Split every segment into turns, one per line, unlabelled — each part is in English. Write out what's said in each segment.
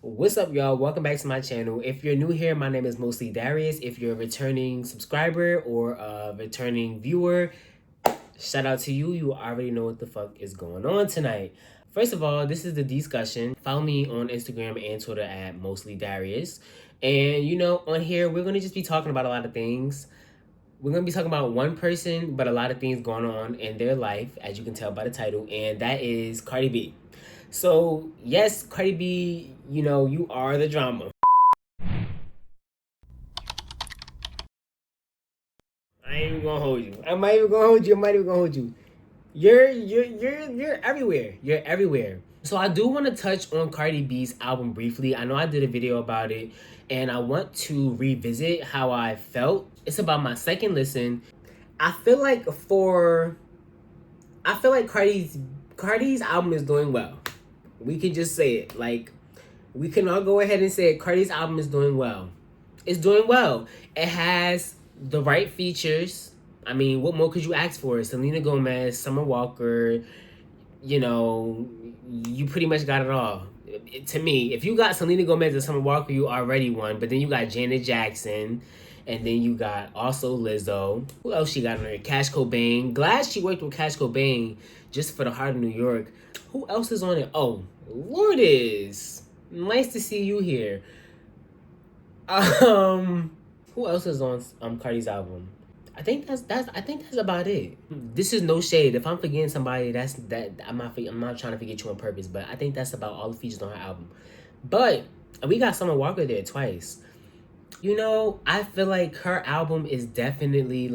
What's up, y'all? Welcome back to my channel. If you're new here, my name is mostlydarius. If you're a returning subscriber or a returning viewer, shout out to you. You already know what the fuck is going on tonight. First of all, this is the discussion. Follow me on Instagram and Twitter at mostlydarius. And on here, we're going to just be talking about a lot of things. We're going to be talking about one person, but a lot of things going on in their life, as you can tell by the title, and that is Cardi B. So, yes, Cardi B, you are the drama. I ain't even gonna hold you. I'm not even gonna hold you. You're everywhere. You're everywhere. So I do want to touch on Cardi B's album briefly. I know I did a video about it, and I want to revisit how I felt. It's about my second listen. I feel like Cardi's album is doing well. We can just say it. We can all go ahead and say it. Cardi's album is doing well. It's doing well. It has the right features. I mean, what more could you ask for? Selena Gomez, Summer Walker, you pretty much got it all. To me, if you got Selena Gomez and Summer Walker, you already won. But then you got Janet Jackson, and then you got also Lizzo. Who else she got on there? Cash Cobain. Glad she worked with Cash Cobain just for the Heart of New York. Who else is on it? Oh, Lourdes. Nice to see you here. Who else is on Cardi's album? I think that's about it. This is no shade. If I'm forgetting somebody, I'm not trying to forget you on purpose, but I think that's about all the features on her album. But we got Summer Walker there twice. I feel like her album is definitely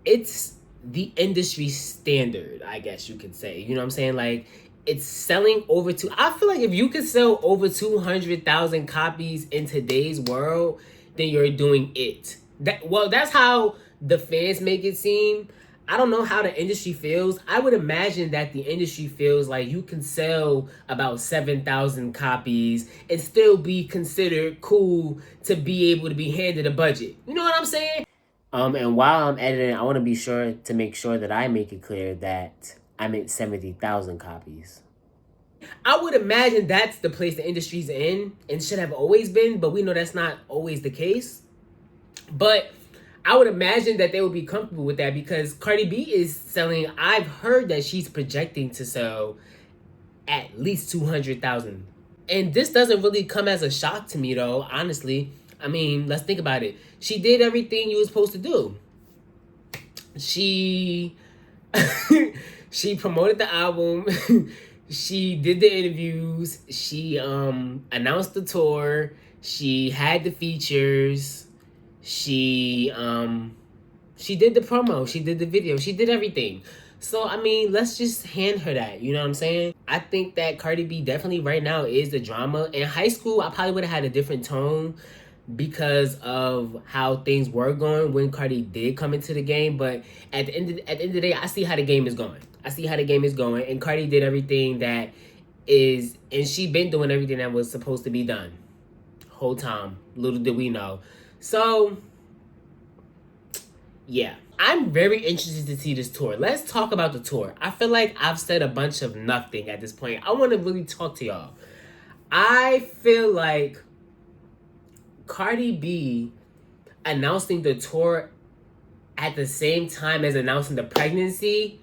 it's the industry standard, I guess you could say. You know what I'm saying? It's selling over I feel like if you could sell over 200,000 copies in today's world, then you're doing it. That's how the fans make it seem. I don't know how the industry feels. I would imagine that the industry feels like you can sell about 7,000 copies and still be considered cool to be able to be handed a budget. You know what I'm saying? And while I'm editing, I want to be sure to make sure that I make it clear that I meant 70,000 copies. I would imagine that's the place the industry's in and should have always been, but we know that's not always the case. But I would imagine that they would be comfortable with that because Cardi B is selling, I've heard that she's projecting to sell at least 200,000. And this doesn't really come as a shock to me though, honestly. I mean, let's think about it. She did everything you were supposed to do. She she promoted the album. She did the interviews. She announced the tour. She had the features. She did the promo. She did the video. She did everything. So, I mean, let's just hand her that. You know what I'm saying? I think that Cardi B definitely right now is the drama. In high school, I probably would have had a different tone because of how things were going when Cardi did come into the game. But at the end of the day, I see how the game is going. And Cardi did everything and she been doing everything that was supposed to be done. Whole time. Little did we know. So, yeah. I'm very interested to see this tour. Let's talk about the tour. I feel like I've said a bunch of nothing at this point. I want to really talk to y'all. I feel like Cardi B announcing the tour at the same time as announcing the pregnancy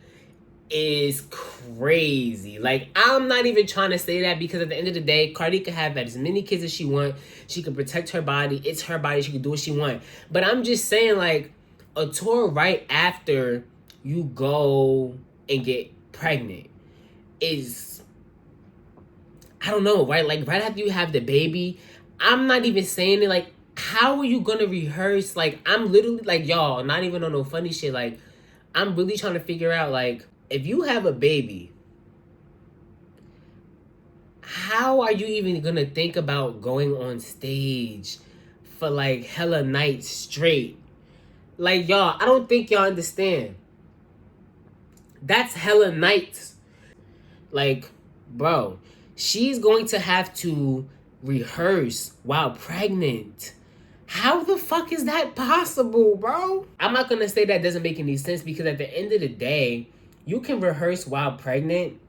is crazy. I'm not even trying to say that because at the end of the day, Cardi could have as many kids as she want. She could protect her body. It's her body. She could do what she want. But I'm just saying, a tour right after you go and get pregnant is, I don't know, right? Right after you have the baby, I'm not even saying it. How are you gonna rehearse? I'm literally, y'all, not even on no funny shit. I'm really trying to figure out, if you have a baby, how are you even gonna think about going on stage for hella nights straight? Y'all, I don't think y'all understand. That's hella nights. Bro, she's going to have to rehearse while pregnant. How the fuck is that possible, bro? I'm not gonna say that doesn't make any sense because at the end of the day, you can rehearse while pregnant,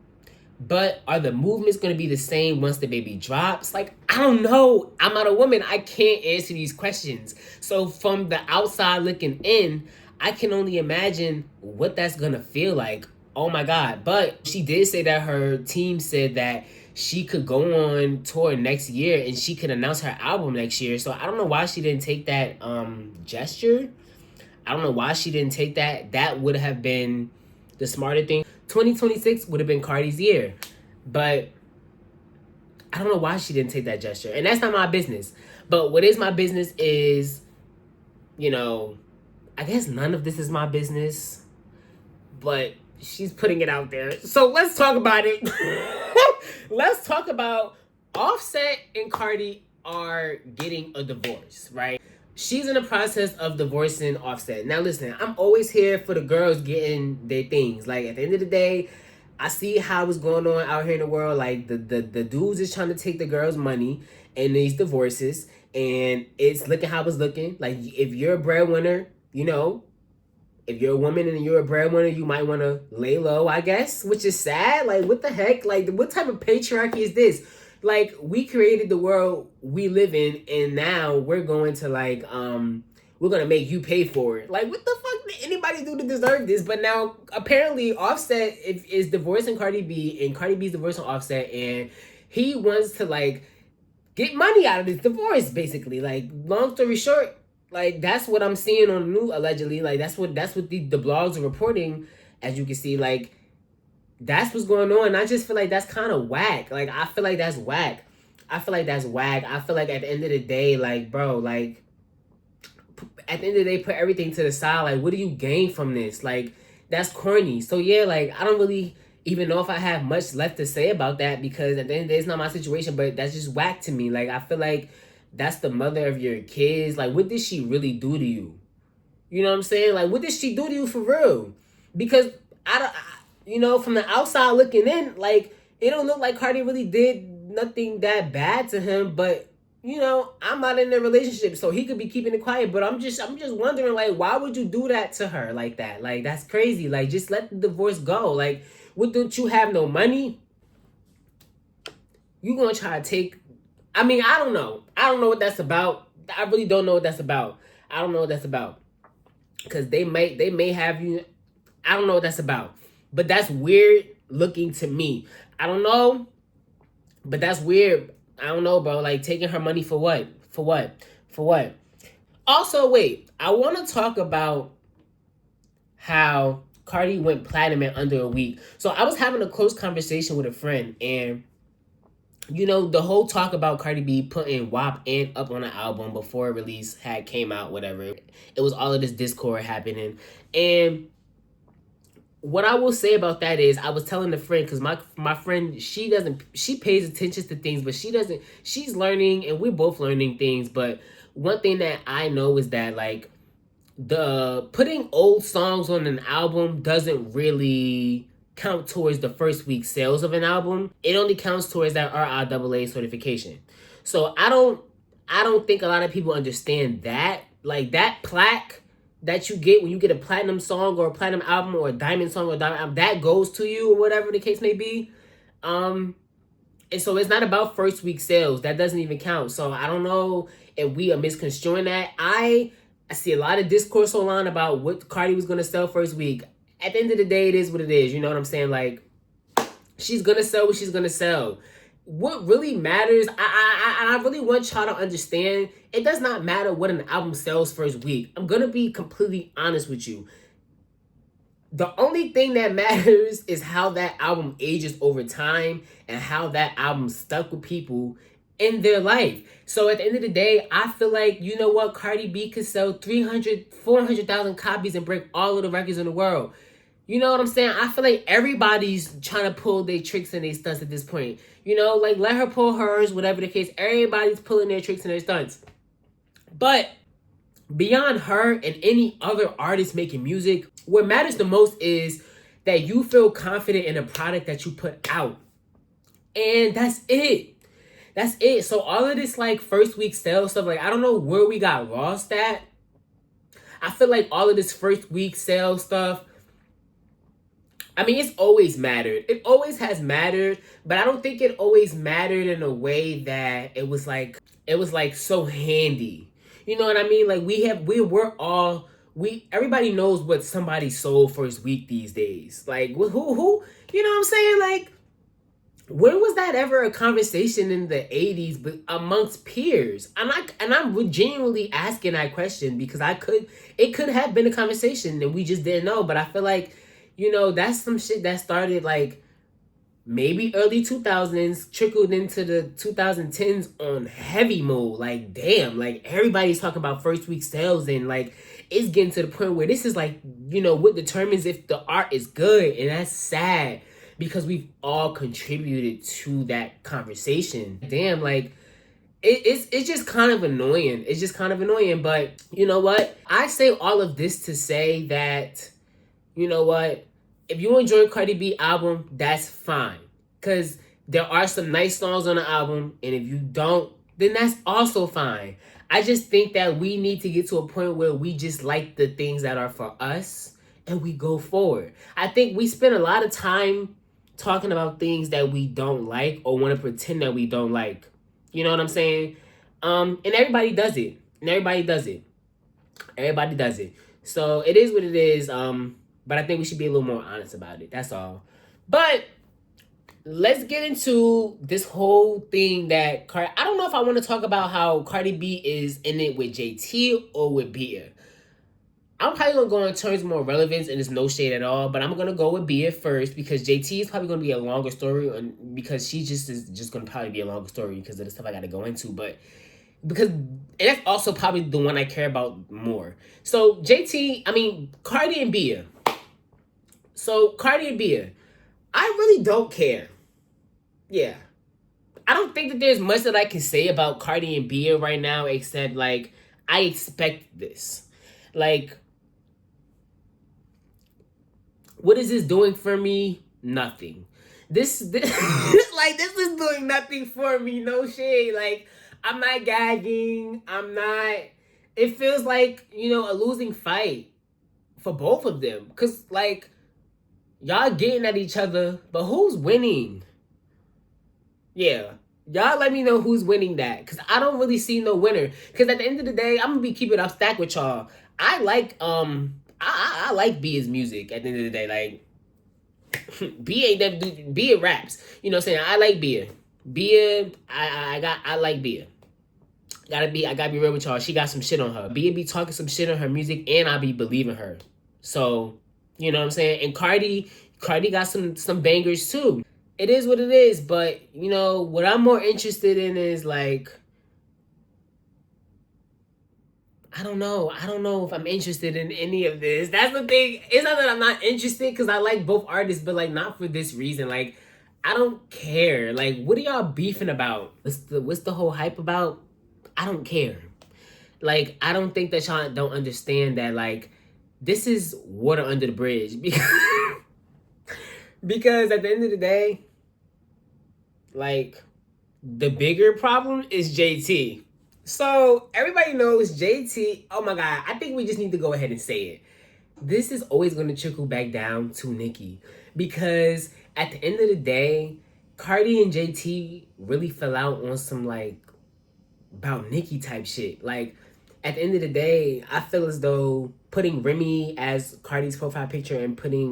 But are the movements going to be the same once the baby drops? Like, I don't know. I'm not a woman. I can't answer these questions. So from the outside looking in, I can only imagine what that's going to feel like. Oh my God. But she did say that her team said that she could go on tour next year and she could announce her album next year. So I don't know why she didn't take that gesture. I don't know why she didn't take that. That would have been the smarter thing. 2026 would have been Cardi's year. But I don't know why she didn't take that gesture. And that's not my business. But what is my business is, I guess none of this is my business. But she's putting it out there. So let's talk about it. Let's talk about Offset and Cardi are getting a divorce, right? She's in the process of divorcing Offset. Now listen, I'm always here for the girls getting their things. Like at the end of the day, I see how it's going on out here in the world. Like the dudes is trying to take the girls' money in these divorces, and it's looking how it's looking. Like if you're a breadwinner, if you're a woman and you're a breadwinner, you might want to lay low, I guess, which is sad. Like what the heck? Like what type of patriarchy is this? Like we created the world we live in, and now we're going to we're gonna make you pay for it. Like what the fuck did anybody do to deserve this? But now apparently Offset is divorcing Cardi B, and Cardi B's divorcing Offset, and he wants to get money out of this divorce, basically. Like long story short, that's what I'm seeing on the news allegedly. Like that's what the blogs are reporting, as you can see. Like that's what's going on. I just feel like that's kind of whack. Like, I feel like that's whack. I feel like at the end of the day, bro, at the end of the day, put everything to the side. Like, what do you gain from this? Like, that's corny. So, yeah, I don't really even know if I have much left to say about that, because at the end of the day, it's not my situation, but that's just whack to me. Like, I feel like that's the mother of your kids. Like, what did she really do to you? You know what I'm saying? Like, what did she do to you for real? Because from the outside looking in, it don't look like Cardi really did nothing that bad to him. But I'm not in a relationship, so he could be keeping it quiet. But I'm just wondering, why would you do that to her like that? Like, that's crazy. Like, just let the divorce go. Like, what, don't you have no money? You gonna try to take? I mean, I don't know. I don't know what that's about. I really don't know what that's about. I don't know what that's about. Because they may have you. I don't know what that's about. But that's weird looking to me. I don't know. But that's weird. I don't know, bro. Like, taking her money for what? For what? For what? Also, wait. I want to talk about how Cardi went platinum in under a week. So I was having a close conversation with a friend, and the whole talk about Cardi B putting WAP and up on the album before release came out, whatever. It was all of this discord happening. And what I will say about that is, I was telling a friend, because my friend, she pays attention to things, but she's learning, and we're both learning things. But one thing that I know is that, the putting old songs on an album doesn't really count towards the first week sales of an album. It only counts towards that RIAA certification. So I don't think a lot of people understand that. Like, that plaque that you get when you get a platinum song or a platinum album or a diamond song or a diamond album, that goes to you, or whatever the case may be. And so it's not about first week sales. That doesn't even count. So I don't know if we are misconstruing that. I see a lot of discourse online about what Cardi was going to sell first week. At the end of the day, it is what it is. You know what I'm saying? Like, she's going to sell what she's going to sell. What really matters, I really want y'all to understand, it does not matter what an album sells first week. I'm going to be completely honest with you. The only thing that matters is how that album ages over time and how that album stuck with people in their life. So at the end of the day, I feel like, you know what, Cardi B could sell 400,000 copies and break all of the records in the world. You know what I'm saying? I feel like everybody's trying to pull their tricks and their stunts at this point. Let her pull hers, whatever the case. Everybody's pulling their tricks and their stunts. But beyond her and any other artist making music, what matters the most is that you feel confident in the product that you put out. And that's it. That's it. So all of this first week sales stuff, I don't know where we got lost at. I feel like all of this first week sales stuff, I mean, it's always mattered. It always has mattered, but I don't think it always mattered in a way that it was like so handy. You know what I mean? Like we're all we everybody knows what somebody sold first week these days. Like who you know what I'm saying? Like when was that ever a conversation in the 80s but amongst peers? I'm genuinely asking that question because it could have been a conversation and we just didn't know. But I feel like, you know, that's some shit that started like maybe early 2000s, trickled into the 2010s on heavy mode. Like, damn, like everybody's talking about first week sales and like it's getting to the point where this is like, you know, what determines if the art is good. And that's sad because we've all contributed to that conversation. Damn, like it's just kind of annoying. It's just kind of annoying. But you know what? I say all of this to say that, you know what? If you enjoy Cardi B album, that's fine. Cause there are some nice songs on the album, and if you don't, then that's also fine. I just think that we need to get to a point where we just like the things that are for us and we go forward. I think we spend a lot of time talking about things that we don't like or want to pretend that we don't like. You know what I'm saying? And everybody does it. And everybody does it. Everybody does it. So it is what it is. But I think we should be a little more honest about it. That's all. But let's get into this whole thing that I don't know if I want to talk about how Cardi B is in it with JT or with Bia. I'm probably gonna go in terms of more relevance, and there's no shade at all. But I'm gonna go with Bia first because JT is probably gonna be a longer story, and because she is just gonna probably be a longer story because of the stuff I got to go into. But because and that's also probably the one I care about more. So Cardi and Bia. So Cardi and Bia, I really don't care. Yeah, I don't think that there's much that I can say about Cardi and Bia right now except like I expect this. Like, what is this doing for me? Nothing. This like this is doing nothing for me. No shade. Like I'm not gagging. I'm not. It feels like, you know, a losing fight for both of them. Cause like y'all getting at each other, but who's winning? Yeah. Y'all let me know who's winning that. Cause I don't really see no winner. Cause at the end of the day, I'm gonna be keeping up stack with y'all. I like I like Bia's music at the end of the day. Like Bia ain't that dude. Bia raps. You know what I'm saying? I like Bia. Bia, I like Bia. I gotta be real with y'all. She got some shit on her. Bia be talking some shit on her music and I be believing her. So, you know what I'm saying? And Cardi got some bangers too. It is what it is, but you know, what I'm more interested in is like I don't know. I don't know if I'm interested in any of this. That's the thing. It's not that I'm not interested because I like both artists, but like not for this reason. Like I don't care. Like what are y'all beefing about? What's the whole hype about? I don't care. Like I don't think that y'all don't understand that like this is water under the bridge because at the end of the day, like the bigger problem is JT. So everybody knows JT. Oh my God, I think we just need to go ahead and say it. This is always going to trickle back down to Nicki because at the end of the day, Cardi and JT really fell out on some like about Nicki type shit. Like at the end of the day, I feel as though putting Remy as Cardi's profile picture and putting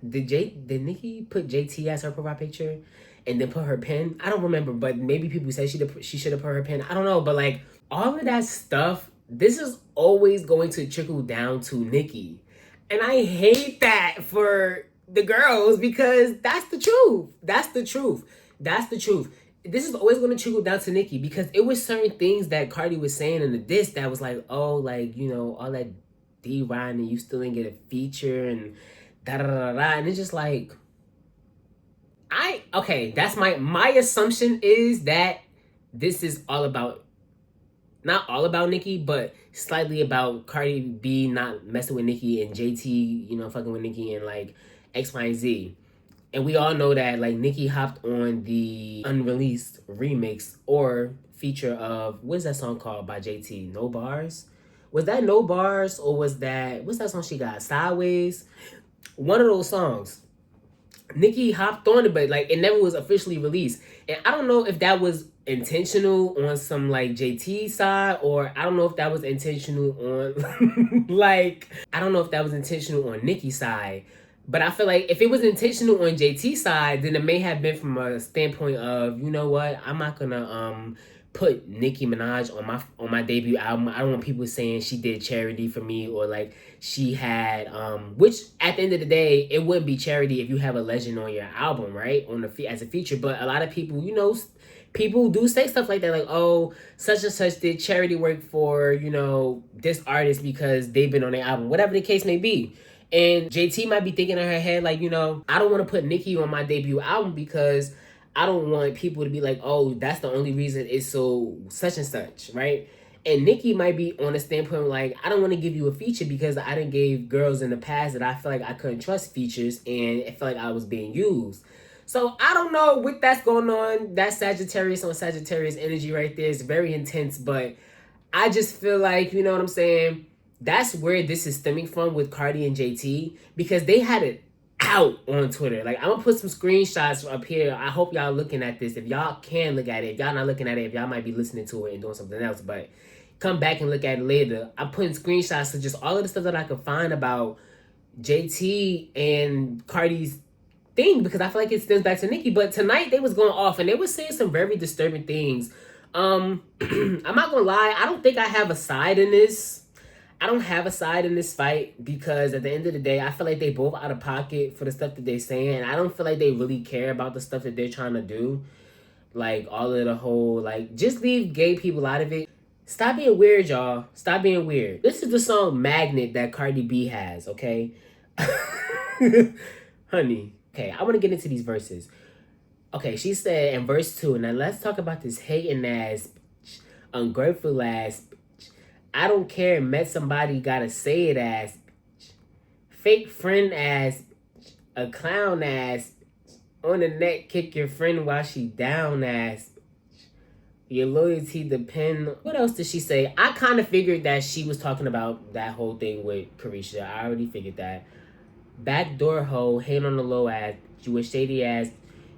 did Nicki put JT as her profile picture and then put her pen? I don't remember, but maybe people said she should have put her pen. I don't know, but like all of that stuff, this is always going to trickle down to Nicki. And I hate that for the girls because that's the truth. That's the truth. That's the truth. This is always going to trickle down to Nicki because it was certain things that Cardi was saying in the diss that was like, oh, like, you know, all that D-Ryan and you still didn't get a feature and da-da-da-da-da. And it's just like, that's my assumption is that this is all about, not all about Nicki, but slightly about Cardi B not messing with Nicki and JT, you know, fucking with Nicki and like X, Y, and Z. And we all know that like Nicki hopped on the unreleased remix or feature of, what's that song called by JT? No Bars? Was that No Bars or was that, what's that song she got? Sideways? One of those songs. Nicki hopped on it, but like it never was officially released. And I don't know if that was intentional on some like JT side, or I don't know if that was intentional on like I don't know if that was intentional on Nicki's side. But I feel like if it was intentional on JT's side, then it may have been from a standpoint of, you know what, I'm not gonna put Nicki Minaj on my debut album. I don't want people saying she did charity for me, or like she had which at the end of the day it wouldn't be charity if you have a legend on your album, right? On the as a feature. But a lot of people, you know, people do say stuff like that, like, oh, such and such did charity work for, you know, this artist because they've been on their album, whatever the case may be. And JT might be thinking in her head, like, you know, I don't want to put Nicki on my debut album because I don't want people to be like, oh, that's the only reason it's so such and such, right? And Nicki might be on a standpoint like, I don't want to give you a feature because I didn't gave girls in the past that I feel like I couldn't trust features, and it felt like I was being used. So I don't know what that's going on. That Sagittarius on Sagittarius energy right there is very intense, but I just feel like, you know what I'm saying? That's where this is stemming from with Cardi and JT, because they had it out on Twitter. Like, I'm gonna put some screenshots up here. I hope y'all looking at this. If y'all can look at it, if y'all not looking at it, if y'all might be listening to it and doing something else, but come back and look at it later. I'm putting screenshots of just all of the stuff that I could find about JT and Cardi's thing, because I feel like it stems back to Nicki. But tonight they was going off and they were saying some very disturbing things. I'm not gonna lie, I don't think I have a side in this. I don't have a side in this fight, because at the end of the day, I feel like they both out of pocket for the stuff that they're saying. And I don't feel like they really care about the stuff that they're trying to do. Like, all of the whole, like, just leave gay people out of it. Stop being weird, y'all. Stop being weird. This is the song Magnet that Cardi B has, okay? Honey. Okay, I want to get into these verses. Okay, she said in verse 2, now let's talk about this hating ass, ungrateful ass, I don't care, met somebody, gotta say it ass, fake friend ass, a clown ass, on the neck, kick your friend while she down ass, your loyalty depend. What else did she say? I kind of figured that she was talking about that whole thing with Carisha. I already figured that. Backdoor hoe, hate on the low ass, you a shady ass,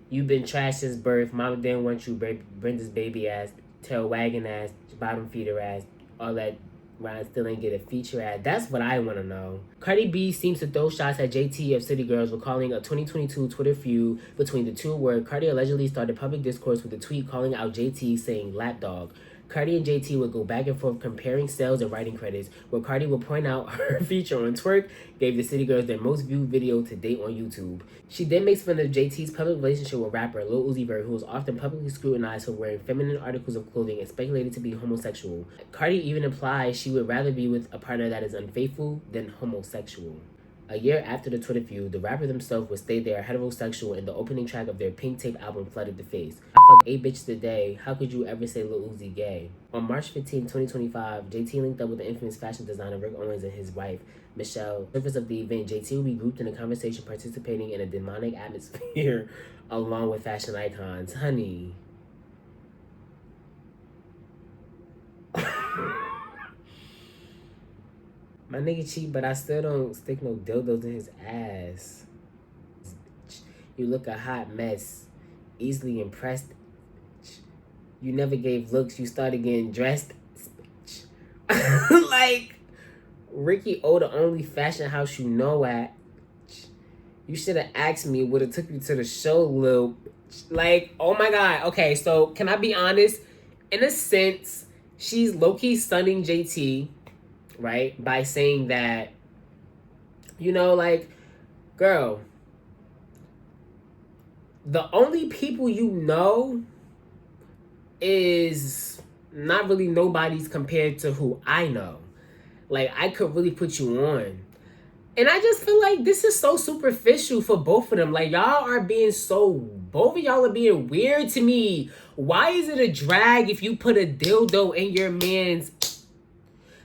you been trash since birth, mama didn't want you, Brenda's baby ass, tail wagging ass, bottom feeder ass, all that. Ryan still ain't get a feature ad. That's what I want to know. Cardi B seems to throw shots at JT of City Girls, recalling a 2022 Twitter feud between the two, where Cardi allegedly started public discourse with a tweet calling out JT, saying lapdog. Cardi and JT would go back and forth comparing sales and writing credits, where Cardi would point out her feature on Twerk gave the City Girls their most viewed video to date on YouTube. She then makes fun of JT's public relationship with rapper Lil Uzi Vert, who was often publicly scrutinized for wearing feminine articles of clothing and speculated to be homosexual. Cardi even implies she would rather be with a partner that is unfaithful than homosexual. A year after the Twitter feud, the rapper themselves would state they are heterosexual, and the opening track of their Pink Tape album flooded the face. I fuck 8 bitches today, how could you ever say Lil Uzi gay? On March 15, 2025, JT linked up with the infamous fashion designer Rick Owens and his wife, Michelle. Surface of the event, JT will be grouped in a conversation participating in a demonic atmosphere along with fashion icons. Honey. My nigga cheat, but I still don't stick no dildos in his ass. You look a hot mess. Easily impressed. You never gave looks. You started getting dressed. Like, Ricky O, the only fashion house you know at. You should have asked me. Would have took you to the show, Lil. Like, oh my God. Okay, so can I be honest? In a sense, she's low-key stunning JT, right? By saying that, you know, like, girl, the only people you know is not really nobody's compared to who I know. Like, I could really put you on. And I just feel like this is so superficial for both of them. Like, y'all are being so, both of y'all are being weird to me. Why is it a drag if you put a dildo in your man's?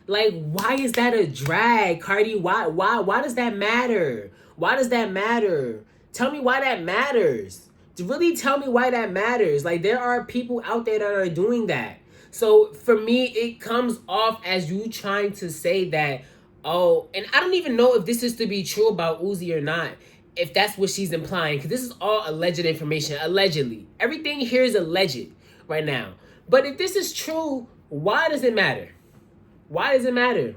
Like, why is that a drag, Cardi? Why does that matter? Why does that matter? Tell me why that matters. Really tell me why that matters. Like, there are people out there that are doing that. So for me, it comes off as you trying to say that, oh, and I don't even know if this is to be true about Uzi or not. if that's what she's implying, because this is all alleged information, allegedly. Everything here is alleged right now. But if this is true, why does it matter? Why does it matter?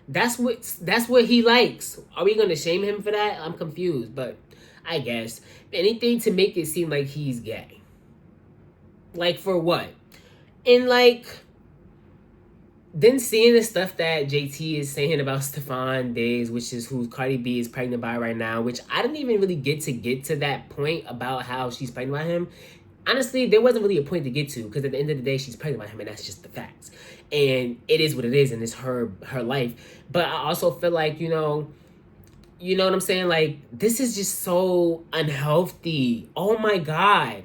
That's what he likes. Are we gonna shame him for that? I'm confused, but I guess anything to make it seem like he's gay. Like, for what? And like, then seeing the stuff that JT is saying about Stephon Diggs, which is who Cardi B is pregnant by right now, which I didn't even really get to that point about how she's pregnant by him. Honestly, there wasn't really a point to get to, because at the end of the day, she's pregnant by him, and that's just the facts. And it is what it is, and it's her life. But I also feel like, you know what I'm saying? Like, this is just so unhealthy. Oh my God.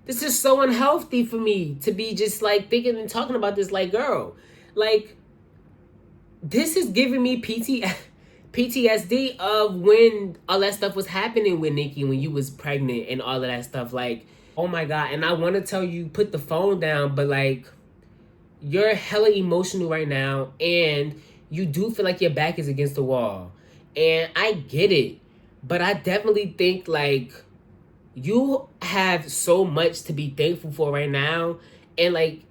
This is so unhealthy for me to be just like thinking and talking about this like, girl. Like, this is giving me PTSD of when all that stuff was happening with Nicki, when you was pregnant and all of that stuff. Like, oh my God. And I want to tell you, put the phone down, but like, you're hella emotional right now, and you do feel like your back is against the wall. And I get it, but I definitely think like you have so much to be thankful for right now. And like,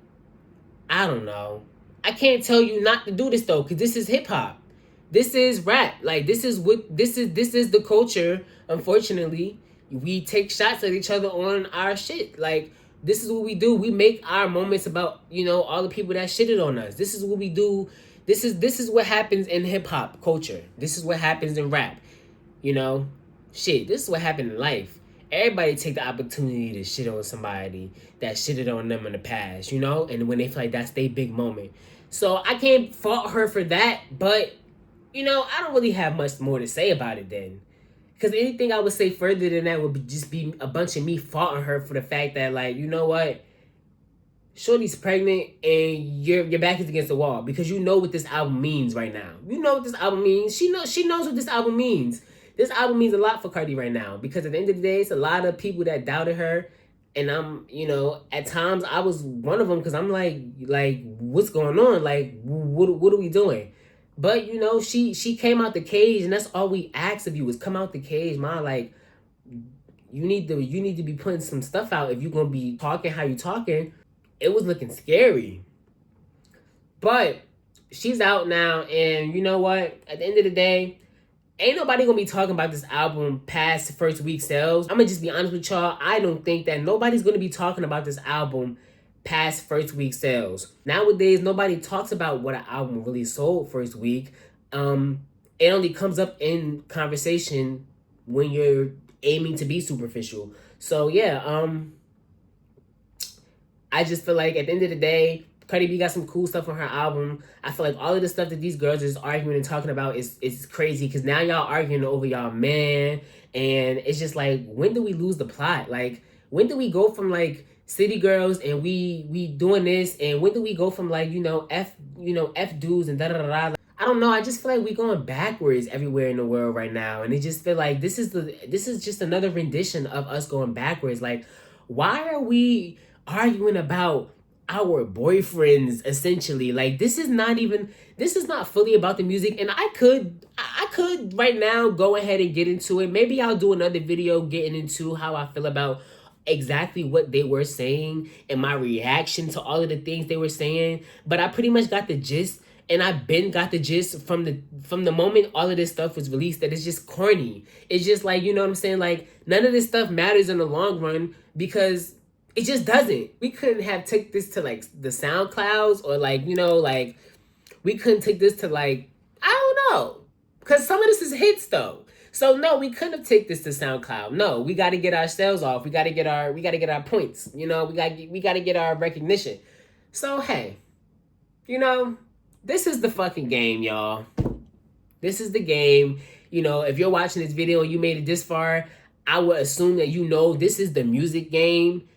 I don't know. I can't tell you not to do this though, because this is hip hop. This is rap. Like, this is the culture. Unfortunately, we take shots at each other on our shit. Like, this is what we do. We make our moments about, you know, all the people that shitted on us. This is what we do. This is what happens in hip hop culture. This is what happens in rap. You know, shit. This is what happened in life. Everybody take the opportunity to shit on somebody that shitted on them in the past, you know? And when they feel like that's their big moment. So I can't fault her for that, but, you know, I don't really have much more to say about it then. Because anything I would say further than that would just be a bunch of me faulting her for the fact that, like, you know what? Shorty's pregnant and your back is against the wall, because you know what this album means right now. You know what this album means. She knows what this album means. This album means a lot for Cardi right now, because at the end of the day, it's a lot of people that doubted her. And I'm, you know, at times I was one of them, because I'm like, what's going on? Like, what are we doing? But, you know, she came out the cage, and that's all we ask of you is come out the cage, man. Like, you need to be putting some stuff out if you're going to be talking how you talking. It was looking scary. But she's out now, and you know what? At the end of the day, ain't nobody gonna be talking about this album past first week sales. I'm gonna just be honest with y'all. I don't think that nobody's gonna be talking about this album past first week sales. Nowadays, nobody talks about what an album really sold first week. It only comes up in conversation when you're aiming to be superficial. So yeah, I just feel like at the end of the day, Cardi B got some cool stuff on her album. I feel like all of the stuff that these girls is arguing and talking about is crazy, because now y'all arguing over y'all man, and it's just like, when do we lose the plot? Like, when do we go from like city girls and we doing this, and when do we go from like, F dudes and da da da da? I don't know. I just feel like we going backwards everywhere in the world right now, and it just feel like this is just another rendition of us going backwards. Like, why are we arguing about our boyfriends essentially? Like, this is not fully about the music. And I could right now go ahead and get into it. Maybe I'll do another video getting into how I feel about exactly what they were saying and my reaction to all of the things they were saying. But I pretty much got the gist, and I've been got the gist from the moment all of this stuff was released, that it's just corny. It's just like, you know what I'm saying? Like, none of this stuff matters in the long run, because it just doesn't. We couldn't have take this to like the SoundClouds, or like, like we couldn't take this to like, I don't know. Because some of this is hits though. So no, we couldn't have take this to SoundCloud. No, we got to get our sales off. We got to get our points. We got to get our recognition. So hey, this is the fucking game, y'all. This is the game. If you're watching this video and you made it this far, I would assume that this is the music game.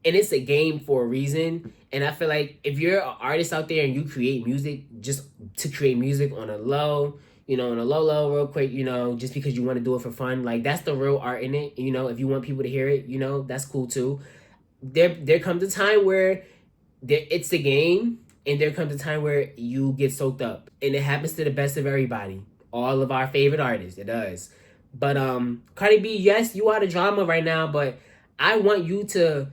And it's a game for a reason. And I feel like if you're an artist out there and you create music just to create music on a low, real quick, just because you want to do it for fun, like, that's the real art in it. If you want people to hear it, that's cool too. There comes a time where it's the game, and there comes a time where you get soaked up. And it happens to the best of everybody. All of our favorite artists, it does. But Cardi B, yes, you are the drama right now, but I want you to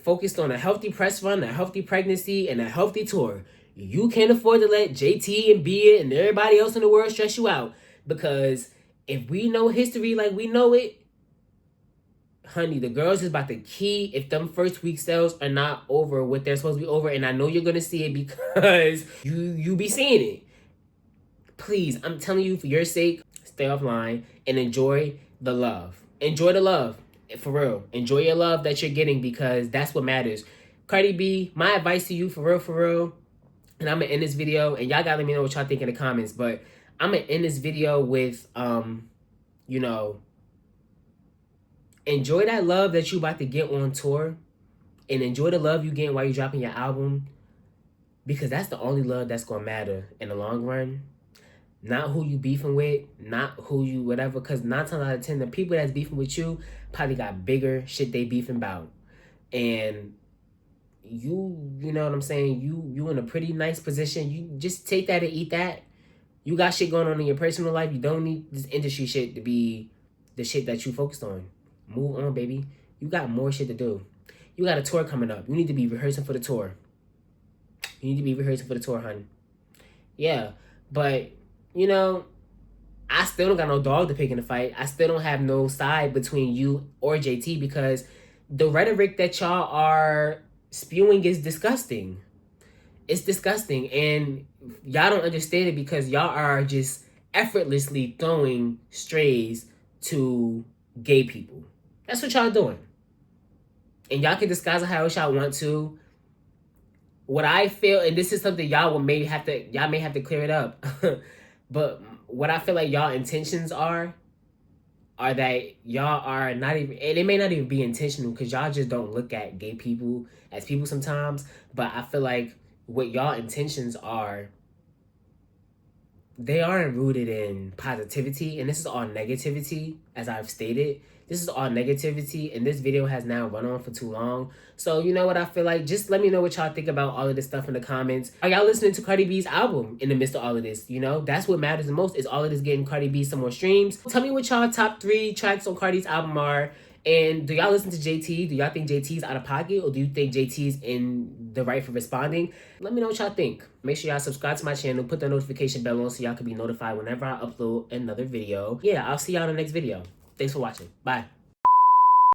focus on a healthy press run, a healthy pregnancy, and a healthy tour. You can't afford to let JT and Bia and everybody else in the world stress you out, because if we know history like we know it, honey, the girls is about to key if them first week sales are not over what they're supposed to be over, and I know you're gonna see it because you be seeing it. Please, I'm telling you, for your sake, stay offline and enjoy the love. Enjoy the love. For real. Enjoy your love that you're getting, because that's what matters. Cardi B, my advice to you, for real, and I'm gonna end this video, and y'all gotta let me know what y'all think in the comments, but I'm gonna end this video with, you know, enjoy that love that you about to get on tour, and enjoy the love you getting while you dropping your album, because that's the only love that's gonna matter in the long run. Not who you beefing with, not who you whatever, because 9 times out of 10, the people that's beefing with you probably got bigger shit they beefing about. And you know what I'm saying? You in a pretty nice position. You just take that and eat that. You got shit going on in your personal life. You don't need this industry shit to be the shit that you focused on. Move on, baby. You got more shit to do. You got a tour coming up. You need to be rehearsing for the tour. You need to be rehearsing for the tour, honey. Yeah, but, you know, I still don't got no dog to pick in the fight. I still don't have no side between you or JT, because the rhetoric that y'all are spewing is disgusting. It's disgusting, and y'all don't understand it because y'all are just effortlessly throwing strays to gay people. That's what y'all doing. And y'all can disguise it how y'all want to. What I feel, and this is something y'all may have to clear it up. But what I feel like y'all intentions are that y'all are not even, and it may not even be intentional, because y'all just don't look at gay people as people sometimes. But I feel like what y'all intentions are, they aren't rooted in positivity, and this is all negativity, as I've stated. This is all negativity, and this video has now run on for too long. So, you know what I feel like? Just let me know what y'all think about all of this stuff in the comments. Are y'all listening to Cardi B's album in the midst of all of this? You know, that's what matters the most, is all of this getting Cardi B some more streams. Tell me what y'all top 3 tracks on Cardi's album are. And do y'all listen to JT? Do y'all think JT's out of pocket, or do you think JT's in the right for responding? Let me know what y'all think. Make sure y'all subscribe to my channel, put the notification bell on so y'all can be notified whenever I upload another video. Yeah, I'll see y'all in the next video. Thanks for watching. Bye.